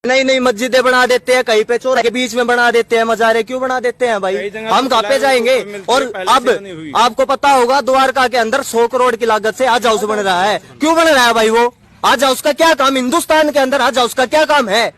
नई नई मस्जिदें बना देते हैं, कहीं पे चौराहे के बीच में बना देते हैं, मज़ारे क्यों बना देते हैं भाई? हम कहाँ पे जाएंगे? और अब आपको पता होगा द्वारका के अंदर 100 करोड़ की लागत से हज हाउस बन रहा है। क्यों बन रहा है भाई? वो हज हाउस का क्या काम, हिंदुस्तान के अंदर हज हाउस का क्या काम है?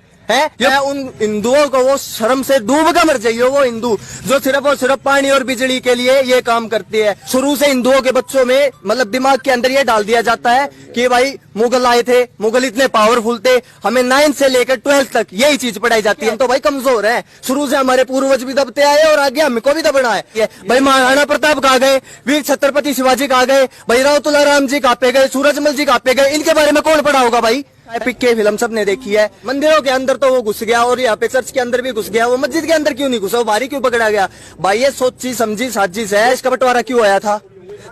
या उन हिंदुओं को, वो शर्म से डूब कर मर जाइए। वो हिंदू जो सिर्फ और सिर्फ पानी और बिजली के लिए ये काम करती है। शुरू से हिंदुओं के बच्चों में मतलब दिमाग के अंदर ये डाल दिया जाता है कि भाई मुगल आए थे, मुगल इतने पावरफुल थे, हमें 9 से लेकर 12 तक यही चीज पढ़ाई जाती है। हम तो भाई कमजोर हैं, शुरू से हमारे पूर्वज भी दबते आए और आगे हमको भी दबना है। भाई महाराणा प्रताप कहाँ गए, वीर छत्रपति शिवाजी कहाँ गए, भैरव तुलाराम जी कहाँ पे गए, सूरजमल जी कहाँ पे गए? इनके बारे में कौन पढ़ा होगा भाई? एपिक के फिल्म सबने देखी है। मंदिरों के अंदर तो वो घुस गया और यहाँ पे चर्च के अंदर भी घुस गया, वो मस्जिद के अंदर क्यों नहीं घुसा? वो बाहरी क्यों पकड़ा गया? भाई ये सोची समझी साजिश है। इसका बंटवारा क्यों आया था?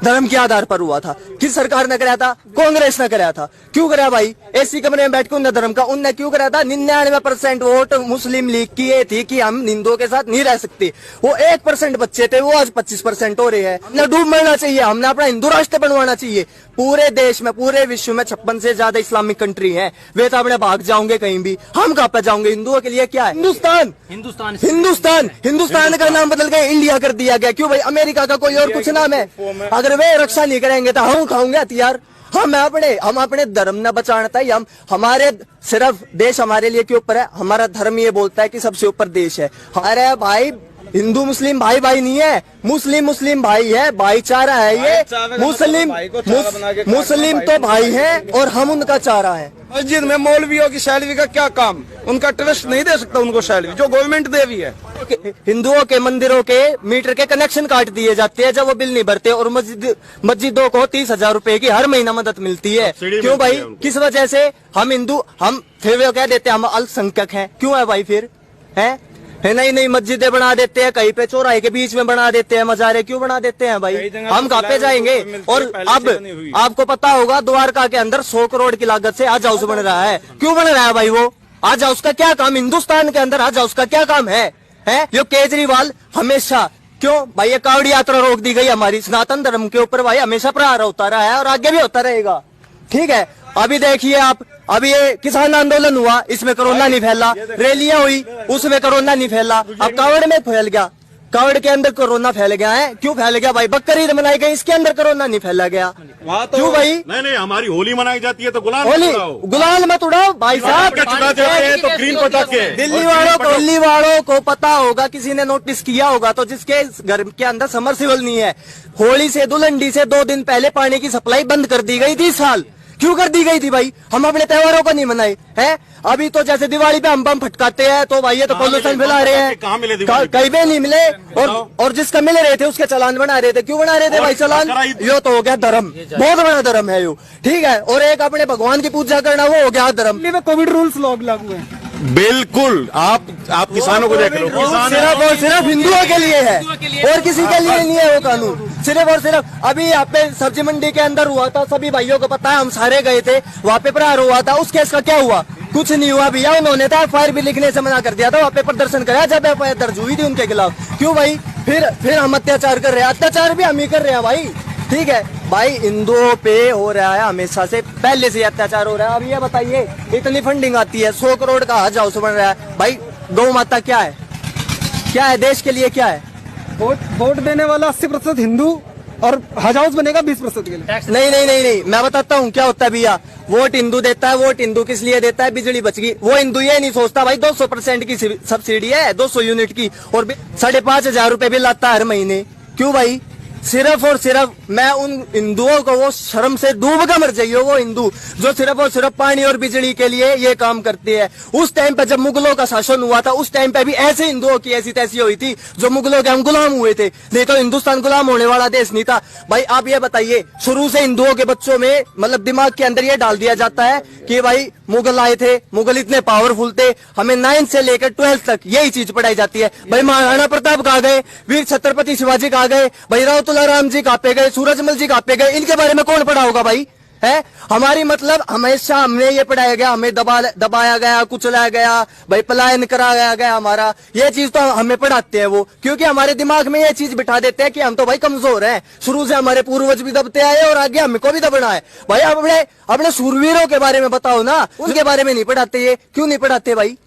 धर्म के आधार पर हुआ था। किस सरकार ने कराया था? कांग्रेस ने कराया था। क्यों कराया भाई? एसी कमरे में बैठ के उनने धर्म का उनने क्यों कराया था? 99% वोट मुस्लिम लीग की ये थी कि हम हिंदुओं के साथ नहीं रह सकते। वो 1% बच्चे थे, वो आज 25% हो रहे हैं। हमने डूब मरना चाहिए, हमने अपना हिंदू राष्ट्र बनवाना चाहिए। पूरे देश में, पूरे विश्व में 56 से ज्यादा इस्लामिक कंट्री है। वे तो अपने भाग जाओगे कहीं भी, हम कहाँ पे जाओगे? हिंदुओं के लिए क्या है? हिंदुस्तान का नाम बदल गया, इंडिया कर दिया गया। क्यों भाई? अमेरिका का कोई और कुछ नाम है। अगर वे रक्षा नहीं करेंगे तो हम खाऊंगे हथियार। हम अपने धर्म न बचाना है। हम हमारे सिर्फ देश हमारे लिए के ऊपर है। हमारा धर्म ये बोलता है कि सबसे ऊपर देश है। अरे भाई हिंदू मुस्लिम भाई भाई नहीं है, मुस्लिम भाई है, भाईचारा है ये। मुस्लिम तो भाई है और हम उनका चारा है। मस्जिद में मौलवियों की सैलरी का क्या काम? उनका ट्रस्ट नहीं दे सकता उनको सैलरी, जो गवर्नमेंट दे रही है। हिंदुओं के मंदिरों के मीटर के कनेक्शन काट दिए जाते हैं जब वो बिल नहीं भरते, और मस्जिदों को 30,000 रुपए की हर महीना मदद मिलती है। क्यों भाई? किस वजह से? हम हिंदू, हम फिर वो कह देते हैं हम अल्पसंख्यक हैं। क्यों है भाई? फिर है नई नई मस्जिदें बना देते हैं, कहीं पे चौराहे के बीच में बना देते हैं, मज़ारे क्यों बना देते हैं भाई? हम कहाँ पे जाएंगे? और अब आपको पता होगा द्वारका के अंदर 100 करोड़ की लागत से हज हाउस बन रहा है। क्यों बन रहा है भाई? वो हज हाउस का क्या काम, हिंदुस्तान के अंदर हज हाउस का क्या काम है? ये केजरीवाल हमेशा क्यों भाई? ये कावड़ी यात्रा रोक दी गई हमारी सनातन धर्म के ऊपर भाई, हमेशा प्रहार होता रहा है और आगे भी होता रहेगा। ठीक है, अभी देखिए आप, अभी ये किसान आंदोलन हुआ, इसमें कोरोना नहीं फैला। रैलियां हुई, उसमें कोरोना नहीं फैला। अब कावड़ में फैल गया, कावड़ के अंदर कोरोना फैल गया है। क्यों फैल गया भाई? बकरीद मनाई गई, इसके अंदर कोरोना नहीं फैला गया। तो क्यों भाई? नहीं, हमारी होली मनाई जाती है तो गुलाल मत उड़ाओ भाई साहब। तो ग्रीन पटाखे दिल्ली वालों को पता होगा, किसी ने नोटिस किया होगा तो, जिसके घर के अंदर समरसेबल नहीं है, होली से धुलंडी से 2 दिन पहले पानी की सप्लाई बंद कर दी गई थी। इस साल क्यों कर दी गई थी भाई? हम अपने त्योहारों को नहीं मनाए हैं। अभी तो जैसे दिवाली पे हम बम फटकाते हैं तो भाई ये तो पोल्यूशन फैला रहे हैं। कहीं भी नहीं मिले, और जिसका मिल रहे थे उसके चालान बना रहे थे। क्यों बना रहे थे भाई चालान? यो तो हो गया धर्म, बहुत बड़ा धर्म है यो। ठीक है, और एक अपने भगवान की पूजा करना, वो हो गया धर्म। कोविड रूल्स लागू है। बिल्कुल, आप किसानों को देख लो, सिर्फ हिंदुओं के लिए है और किसी के लिए नहीं है वो कानून। सिर्फ और सिर्फ अभी यहाँ पे सब्जी मंडी के अंदर हुआ था, सभी भाइयों को पता है, हम सारे गए थे वहाँ पे, प्रहार हुआ था। उस केस का क्या हुआ? कुछ नहीं हुआ भैया। उन्होंने तो FIR भी लिखने से मना कर दिया था, वहाँ पे प्रदर्शन कराया जब FIR दर्ज हुई थी उनके खिलाफ। क्यों भाई? फिर हम अत्याचार कर रहे हैं। अत्याचार भी हम ही कर रहे हैं भाई। ठीक है भाई, हिंदुओं पे हो रहा है, हमेशा से पहले से अत्याचार हो रहा है। अब ये बताइए, इतनी फंडिंग आती है, 100 करोड़ का हज हाउस बन रहा है भाई। गौ माता क्या है? क्या है देश के लिए? क्या है? वोट देने वाला 80% हिंदू और हज हाउस बनेगा 20% के लिए। नहीं, मैं बताता हूँ क्या होता है भैया। वोट हिंदू देता है, वोट हिंदू किस लिए देता है? बिजली बच गई। वो हिंदू ये नहीं सोचता भाई 200% की सब्सिडी है, 200 यूनिट की, और 5,500 रुपए बिल आता है हर महीने। क्यों भाई? सिर्फ और सिर्फ मैं उन हिंदुओं को, वो शर्म से डूब कर मर जाइए। वो हिंदू जो सिर्फ और सिर्फ पानी और बिजली के लिए ये काम करते हैं। उस टाइम पे जब मुगलों का शासन हुआ था, उस टाइम पे भी ऐसे हिंदुओं की ऐसी तैसी हुई थी, जो मुगलों के हम गुलाम हुए थे। नहीं तो हिंदुस्तान गुलाम होने वाला देश नहीं था भाई। आप ये बताइए, शुरू से हिंदुओं के बच्चों में मतलब दिमाग के अंदर ये डाल दिया जाता है कि भाई मुगल आए थे, मुगल इतने पावरफुल थे, हमें 9 से लेकर 12 तक यही चीज पढ़ाई जाती है। भाई महाराणा प्रताप कहाँ गए, वीर छत्रपति शिवाजी कहाँ गए, भैरव तुलाराम जी कहाँ पे गए, सूरजमल जी कहाँ पे गए? इनके बारे में कौन पढ़ा होगा भाई? है। हमारी मतलब हमेशा हमने ये पढ़ाया गया, हमें दबाया गया, कुचला गया, भाई पलायन कराया गया हमारा। ये चीज तो हमें पढ़ाते हैं वो, क्योंकि हमारे दिमाग में ये चीज बिठा देते हैं कि हम तो भाई कमजोर हैं। शुरू से हमारे पूर्वज भी दबते आए और आगे हमको भी दबना है। भाई अपने सूरवीरों के बारे में बताओ ना, उनके बारे में नहीं पढ़ाते। ये क्यों नहीं पढ़ाते भाई,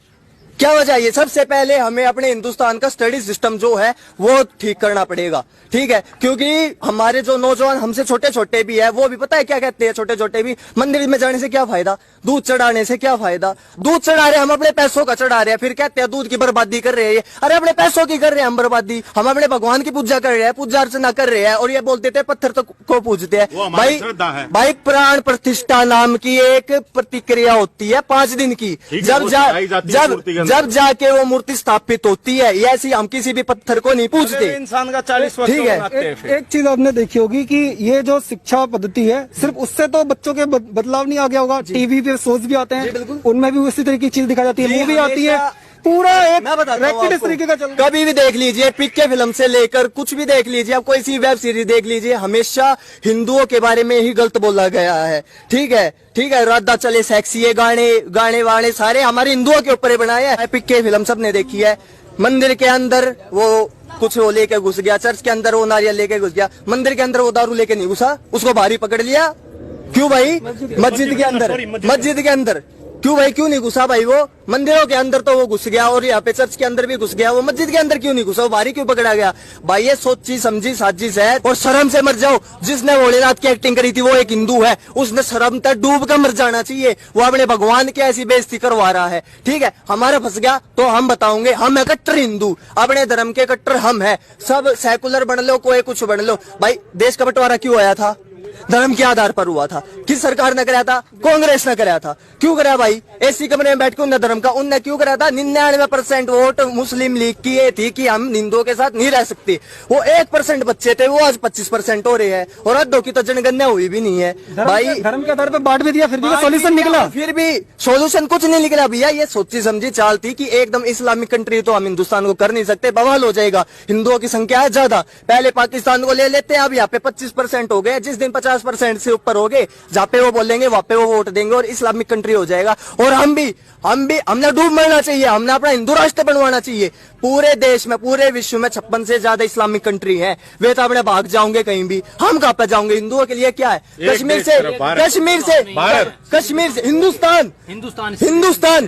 क्या वजह है? सबसे पहले हमें अपने हिंदुस्तान का स्टडी सिस्टम जो है वो ठीक करना पड़ेगा, ठीक है? क्योंकि हमारे जो नौजवान हमसे छोटे छोटे भी है, वो भी पता है क्या कहते हैं, छोटे छोटे भी, मंदिर में जाने से क्या फायदा, दूध चढ़ाने से क्या फायदा? दूध चढ़ा रहे हम, अपने पैसों का चढ़ा रहे हैं, फिर कहते हैं दूध की बर्बादी कर रहे हैं। अरे अपने पैसों की कर रहे हैं हम बर्बादी, हम अपने भगवान की पूजा कर रहे हैं, पूजा अर्चना कर रहे हैं, और ये बोलते थे पत्थर तो को पूजते हैं। भाई प्राण प्रतिष्ठा नाम की एक प्रतिक्रिया होती है 5 दिन की, जब जाके वो मूर्ति स्थापित होती है। ऐसी हम किसी भी पत्थर को नहीं पूजते। इंसान का 40 वर्ष, ठीक है। एक चीज आपने देखी होगी कि ये जो शिक्षा पद्धति है, सिर्फ उससे तो बच्चों के बदलाव नहीं आ गया होगा। टीवी पे शोज भी आते हैं, उनमें भी उसी तरीके की चीज दिखाई जाती है, मूवी आती है, पूरा एक रैकेट तरीके का चल। कभी भी देख लीजिए, पिक्के फिल्म से लेकर कुछ भी देख लीजिए, आप कोई सी वेब सीरीज देख लीजिए, हमेशा हिंदुओं के बारे में ही गलत बोला गया है। ठीक है, ठीक है। राधा चले सेक्सी, ये गाने वाणे सारे हमारे हिंदुओं के ऊपर बनाए हैं। पिक्के फिल्म सबने देखी है। मंदिर के अंदर वो कुछ वो लेके घुस गया, चर्च के अंदर वो नारियल लेके घुस गया, मंदिर के अंदर वो दारू लेके नहीं घुसा, उसको भारी पकड़ लिया। क्यों भाई? मस्जिद के अंदर क्यों भाई, क्यों नहीं घुसा भाई? वो मंदिरों के अंदर तो वो घुस गया, और यहाँ पे चर्च के अंदर भी घुस गया, वो मस्जिद के अंदर क्यों नहीं घुसा? वो भारी क्यों पकड़ा गया? भाई ये सोची समझी साजिश है, और शर्म से मर जाओ। जिसने भोलेनाथ की एक्टिंग करी थी वो एक हिंदू है, उसने शर्म तक डूब कर मर जाना चाहिए। वो अपने भगवान की ऐसी बेइज्जती करवा रहा है। ठीक है, हमारा फंस गया तो हम बताओगे, हम है कट्टर हिंदू, अपने धर्म के कट्टर हम है। सब सेकुलर बन लो, कोई कुछ बन लो। भाई देश का बंटवारा क्यों आया था? धर्म के आधार पर हुआ था। किस सरकार ने कराया था? कांग्रेस ने कराया था। क्यों कराया भाई? एसी कमरे में बैठ के उनने धर्म का उनने क्यों कराया था? 99% वोट मुस्लिम लीग की ये थी कि हम हिंदुओं के साथ नहीं रह सकते। वो 1% बच्चे थे, वो आज 25% हो रहे हैं, और अद्धों की तो जनगणना हुई भी नहीं है। भाई धर्म के आधार पर बांट भी दिया, फिर भी सोल्यूशन निकला, फिर भी सोल्यूशन कुछ नहीं निकला भैया। ये सोची समझी चाल थी कि एकदम इस्लामिक कंट्री तो हम हिंदुस्तान को कर नहीं सकते, बवाल हो जाएगा, हिंदुओं की संख्या है ज्यादा, पहले पाकिस्तान को ले लेते हैं। अब यहाँ पे 25% हो गए, जिस दिन 50% से ऊपर हो गए, जहाँ पे वो बोलेंगे वहाँ पे वो वोट देंगे और इस्लामिक कंट्री हो जाएगा। और हमने डूब मरना चाहिए, हमने अपना हिंदू राष्ट्र बनवाना चाहिए। पूरे देश में, पूरे विश्व में 56 से ज्यादा इस्लामिक कंट्री है, वे तो अपने भाग जाओगे कहीं भी, हम कहाँ पे जाओगे? हिंदुओं के लिए क्या है? कश्मीर से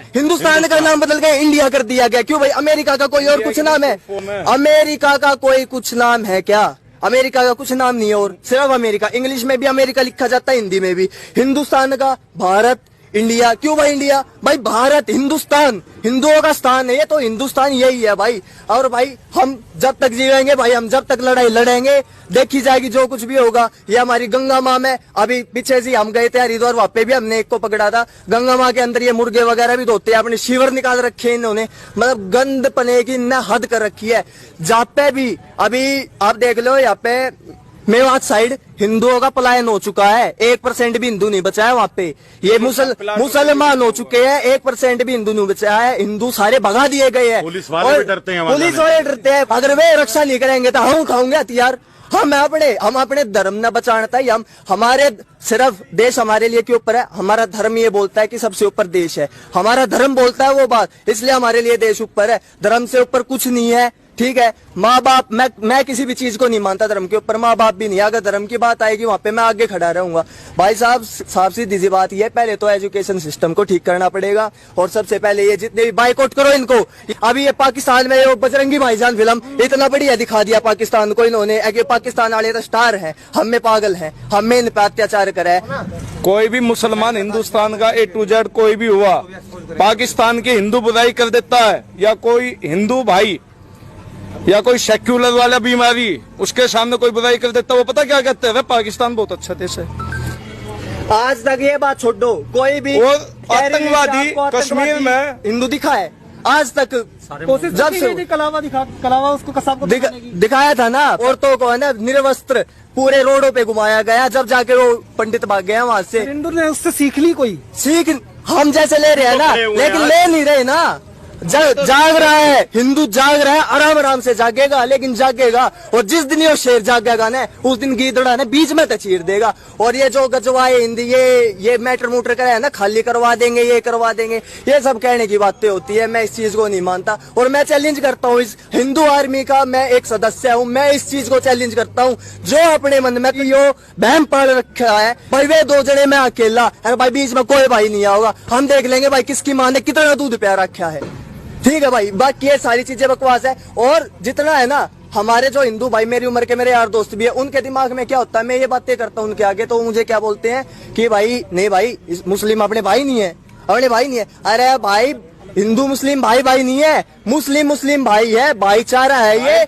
हिंदुस्तान का नाम बदल गया, इंडिया कर दिया गया। क्यों भाई? अमेरिका का कोई और कुछ नाम है? अमेरिका का कोई कुछ नाम है क्या? अमेरिका का कुछ नाम नहीं है, और सिर्फ अमेरिका। इंग्लिश में भी अमेरिका लिखा जाता है, हिंदी में भी। हिंदुस्तान का भारत, इंडिया। क्यों भाई इंडिया? भाई भारत, हिंदुस्तान हिंदुओं का स्थान है, ये तो हिंदुस्तान यही है भाई। और भाई हम जब तक जीवेंगे भाई, हम जब तक लड़ाई लड़ेंगे, देखी जाएगी जो कुछ भी होगा। ये हमारी गंगा माँ में अभी पीछे से हम गए थे हरिद्वार, वहाँ पे भी हमने एक को पकड़ा था। गंगा माँ के अंदर ये मुर्गे वगैरह भी धोते हैं, अपने शिवर निकाल रखे हैं इन्होंने, मतलब गंद पने की न हद कर रखी है। जहाँ पे भी अभी आप देख लो, यहाँ पे मेवात साइड हिंदुओं का पलायन हो चुका है, 1% भी हिंदू नहीं बचा है वहाँ पे। ये मुसलमान हो चुके हैं, 1% भी हिंदू नहीं बचा है। हिंदू सारे भगा दिए गए हैं, पुलिस वाले भी डरते हैं, पुलिस वाले डरते हैं। अगर वे रक्षा नहीं करेंगे तो हम खाऊंगे हथियार। हम अपने धर्म न बचाना है। हमारे सिर्फ देश हमारे लिए के ऊपर है, हमारा धर्म ये बोलता है कि सबसे ऊपर देश है, हमारा धर्म बोलता है वो बात, इसलिए हमारे लिए देश ऊपर है, धर्म से ऊपर कुछ नहीं है। ठीक है, माँ बाप, मैं किसी भी चीज को नहीं मानता धर्म के ऊपर, माँ बाप भी नहीं। अगर धर्म की बात आएगी वहाँ पे मैं आगे खड़ा रहूंगा। भाई साहब, साफ सीधी सी बात ये, पहले तो एजुकेशन सिस्टम को ठीक करना पड़ेगा, और सबसे पहले ये जितने भी बाइकआउट करो इनको। अभी ये पाकिस्तान में ये बजरंगी भाईजान फिल्म इतना बढ़िया दिखा दिया पाकिस्तान को इन्होंने, पाकिस्तान वाले तो स्टार है, हम में पागल है, हम में इन पे अत्याचार करे। कोई भी मुसलमान हिंदुस्तान का A to Z कोई भी हुआ, पाकिस्तान की हिंदू बुराई कर देता है, या कोई हिंदू भाई या कोई सेक्युलर वाला बीमारी उसके सामने कोई बुराई कर देता, वो पता क्या कहते हैं? पाकिस्तान बहुत अच्छा देश है। आज तक ये बात छोड़ दो, कोई भी आतंकवादी कश्मीर में हिंदू दिखा है आज तक? कोशिश जब से कलावा उसको कसाब को दिखाया था ना, औरतों को है ना निर्वस्त्र पूरे रोडों पे घुमाया गया, जब जाके वो पंडित भाग गया वहाँ से। हिंदू ने उससे सीख ली, कोई सीख हम जैसे ले रहे हैं ना, लेकिन ले नहीं रहे ना। जाग रहा है, हिंदू जाग रहा है, आराम आराम से जागेगा, लेकिन जागेगा। और जिस दिन ये शेर जागेगा ना, उस दिन गीदड़ा ने बीच में चीर देगा। और ये जो गजवाए हिंदी, ये मैटर मूटर करे है ना, खाली करवा देंगे, ये करवा देंगे, ये सब कहने की बातें होती है। मैं इस चीज को नहीं मानता और मैं चैलेंज करता हूँ इस हिंदू आर्मी का, मैं एक सदस्य हूँ, मैं इस चीज को चैलेंज करता हूँ। जो अपने मन में यो बहम पाल रखा है भाई, वे 2 जने मैं अकेला, अरे भाई बीच में कोई भाई नहीं आओगा, हम देख लेंगे भाई किसकी माँ ने कितना दूध प्यार रखा है। ठीक है भाई, बाकी ये सारी चीजें बकवास है। और जितना है ना, हमारे जो हिंदू भाई मेरी उम्र के मेरे यार दोस्त भी है, उनके दिमाग में क्या होता है, मैं ये बातें करता हूँ उनके आगे, तो वो मुझे क्या बोलते हैं कि भाई नहीं भाई, मुस्लिम अपने भाई नहीं है, अपने भाई नहीं है। अरे भाई, हिंदू मुस्लिम भाई भाई नहीं है, मुस्लिम भाई है, भाईचारा है ये।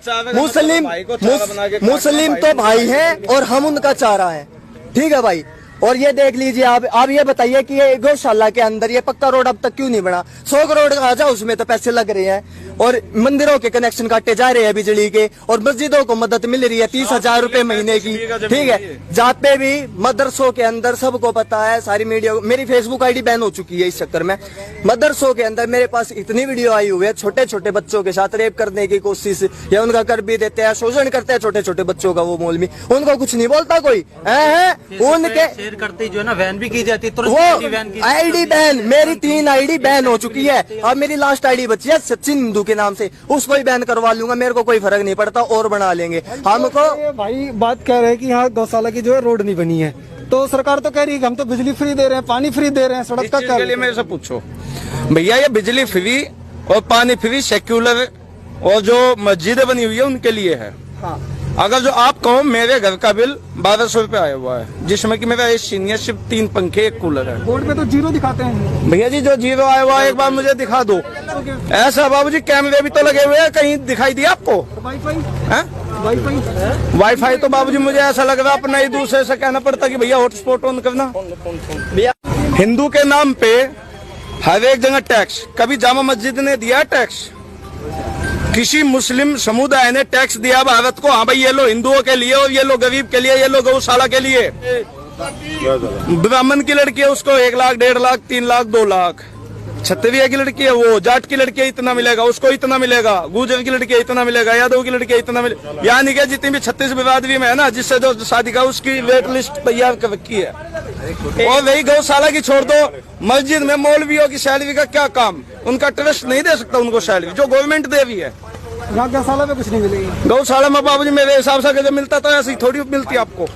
मुस्लिम तो भाई है और हम उनका चारा है। ठीक है भाई। और ये देख लीजिए आप ये बताइए कि ये गौशाला के अंदर ये पक्का रोड अब तक क्यों नहीं बना? 100 करोड़ का आ जाओ, उसमें तो पैसे लग रहे हैं। और मंदिरों के कनेक्शन काटे जा रहे हैं बिजली के, और मस्जिदों को मदद मिल रही है 30,000 रुपए महीने की। ठीक है, जहाँ पे भी मदरसों के अंदर सबको पता है, सारी मीडिया, मेरी फेसबुक आईडी बैन हो चुकी है इस चक्कर में। मदरसों के अंदर मेरे पास इतनी वीडियो आई हुई है, छोटे छोटे बच्चों के साथ रेप करने की कोशिश, या उनका कर भी देते हैं, शोषण करते हैं छोटे छोटे बच्चों का। वो मौलवी, उनको कुछ नहीं बोलता कोई है उनके करती जो है ना, वैन भी की जाती है, वो आईडी बैन, मेरी 3 आईडी बैन हो चुकी है। अब मेरी लास्ट आईडी बची है सचिन हिंदू के नाम से, उसको ही बैन करवा लूंगा, मेरे को कोई फर्क नहीं पड़ता, और बना लेंगे हमको। भाई बात कह रहे हैं कि यहाँ गौशाला की जो है रोड नहीं बनी है, तो सरकार तो कह रही है कि हम तो बिजली फ्री दे रहे हैं, पानी फ्री दे रहे हैं, सड़क का क्या? के लिए मेरे से पूछो भैया, ये बिजली फ्री और पानी फ्री सेक्युलर और जो मस्जिदें बनी हुई है उनके लिए है। हाँ। अगर जो आप कहो, मेरे घर का बिल 1200 रुपए आया हुआ है, जिसमें कि मेरा एसी नहीं है, सिर्फ 3 पंखे 1 कूलर है। बोर्ड पे तो 0 दिखाते हैं भैया जी, जो 0 आया हुआ है एक बार मुझे दिखा दो। ऐसा बाबूजी, कैमरे भी तो लगे हुए हैं, कहीं दिखाई दिया आपको? वाईफाई तो बाबूजी मुझे ऐसा लग रहा है अपना ही दूसरे से कहना पड़ता कि भैया हॉटस्पॉट ऑन करना। हिंदू के नाम पे हर एक जगह टैक्स, कभी जामा मस्जिद ने दिया टैक्स? किसी मुस्लिम समुदाय ने टैक्स दिया भारत को? हाँ भाई, ये लो हिंदुओं के लिए और ये लो गरीब के लिए, ये लो गौशाला के लिए। ब्राह्मण की लड़की है उसको 1 लाख, 1.5 लाख, 3 लाख, 2 लाख। क्षत्रिय की लड़की है, वो जाट की लड़की है इतना मिलेगा, उसको इतना मिलेगा। गुर्जर की लड़की है इतना मिलेगा, यादव की लड़की है इतना मिलेगा। यानी कि जितनी भी 36 बिरादरी में है ना, जिससे जो शादी का, उसकी वेट लिस्ट तैयार कर रखी है। और वही गौशाला की छोड़ दो, मस्जिद में मौलवियों की सैलरी का क्या काम? उनका ट्रस्ट नहीं दे सकता उनको सैलरी, जो गवर्नमेंट दे रही है। यहाँ गौशाला में कुछ नहीं मिलेगी। गौशाला में बाबूजी मेरे हिसाब से अगर मिलता तो ऐसी थोड़ी मिलती आपको।